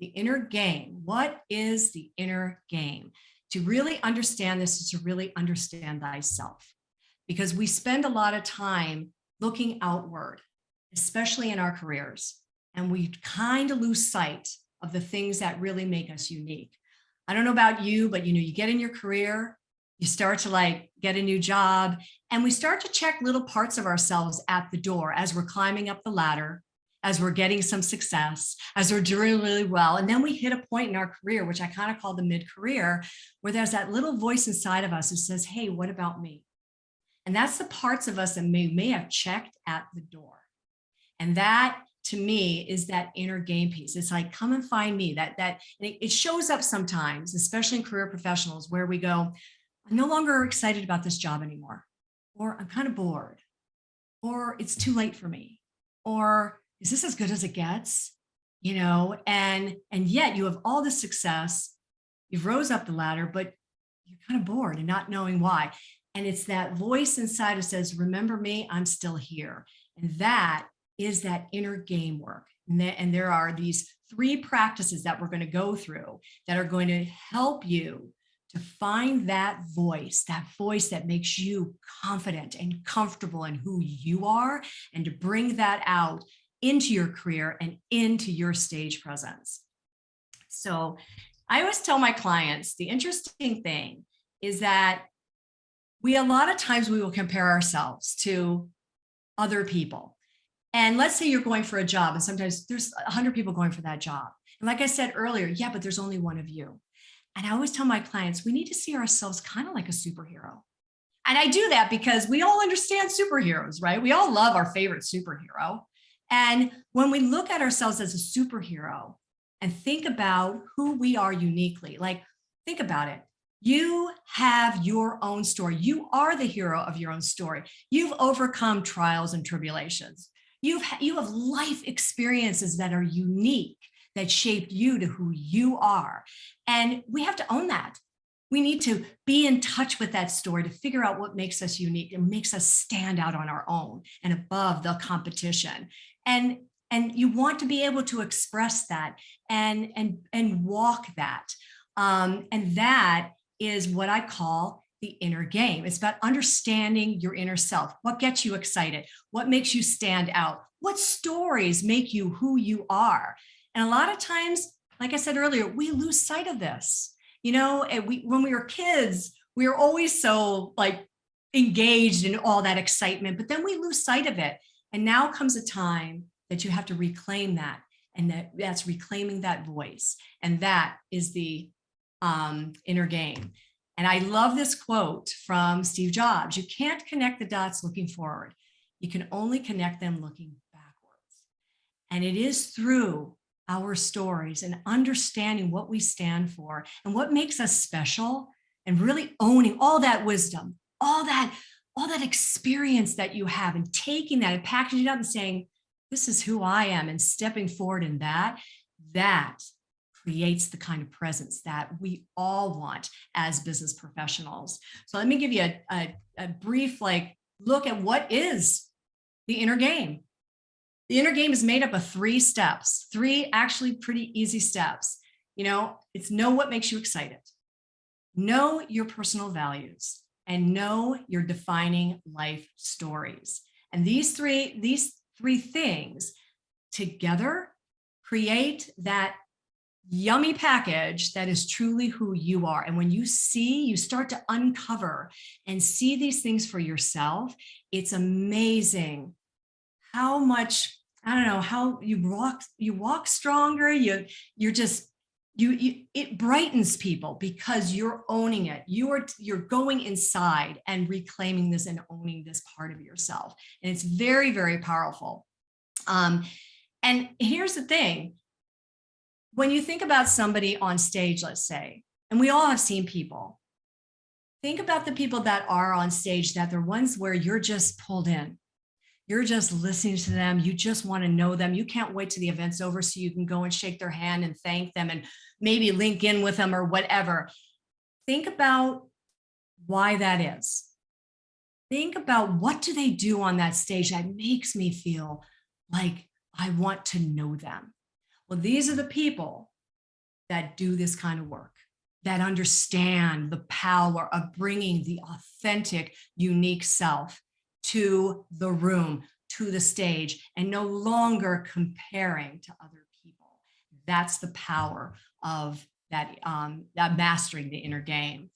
the inner game. What is the inner game? To really understand this is to really understand thyself, because we spend a lot of time looking outward, especially in our careers, and we kind of lose sight of the things that really make us unique. I don't know about you, but you get in your career, you start to like get a new job, and we start to check little parts of ourselves at the door as we're climbing up the ladder, as we're getting some success, as we're doing really well. And then we hit a point in our career, which I kind of call the mid-career, where there's that little voice inside of us that says, hey, what about me? And that's the parts of us that may have checked at the door. And that, to me, is that inner game piece. It's like, come and find me. It shows up sometimes, especially in career professionals, where we go, I'm no longer excited about this job anymore, or I'm kind of bored, or it's too late for me, or is this as good as it gets? And yet you have all this success, you've rose up the ladder, but you're kind of bored and not knowing why. And it's that voice inside that says, remember me, I'm still here. And that is that inner game work. And there are these 3 practices that we're going to go through that are going to help you to find that voice that makes you confident and comfortable in who you are, and to bring that out into your career and into your stage presence. So I always tell my clients, the interesting thing is that a lot of times we will compare ourselves to other people. And let's say you're going for a job, and sometimes there's 100 people going for that job. And like I said earlier, yeah, but there's only one of you. And I always tell my clients, we need to see ourselves kind of like a superhero. And I do that because we all understand superheroes, right? We all love our favorite superhero. And when we look at ourselves as a superhero and think about who we are uniquely, like think about it. You have your own story. You are the hero of your own story. You've overcome trials and tribulations. You have life experiences that are unique, that shaped you to who you are. And we have to own that. We need to be in touch with that story to figure out what makes us unique and makes us stand out on our own and above the competition. And you want to be able to express that and walk that. And that is what I call the inner game. It's about understanding your inner self. What gets you excited? What makes you stand out? What stories make you who you are? And a lot of times, like I said earlier, we lose sight of this. When we were kids, we were always so like engaged in all that excitement, but then we lose sight of it. And now comes a time that you have to reclaim that. And that's reclaiming that voice. And that is the inner game. And I love this quote from Steve Jobs. You can't connect the dots looking forward. You can only connect them looking backwards. And it is through our stories and understanding what we stand for and what makes us special, and really owning all that wisdom, all that experience that you have, and taking that and packaging it up and saying, this is who I am, and stepping forward in that creates the kind of presence that we all want as business professionals. So let me give you a brief look at what is the inner game. The inner game is made up of 3 steps, 3 actually pretty easy steps. It's know what makes you excited, know your personal values, and know your defining life stories. And these three things together create that yummy package that is truly who you are. And when you start to uncover and see these things for yourself, it's amazing how much, how you walk stronger. It brightens people because you're owning it. You're going inside and reclaiming this and owning this part of yourself. And it's very, very powerful. And here's the thing. When you think about somebody on stage, let's say, and we all have seen people, think about the people that are on stage, that they're ones where you're just pulled in. You're just listening to them. You just want to know them. You can't wait till the event's over so you can go and shake their hand and thank them and maybe link in with them or whatever. Think about why that is. Think about what do they do on that stage that makes me feel like I want to know them. Well, these are the people that do this kind of work, that understand the power of bringing the authentic, unique self to the room, to the stage, and no longer comparing to other people. That's the power of that mastering the inner game.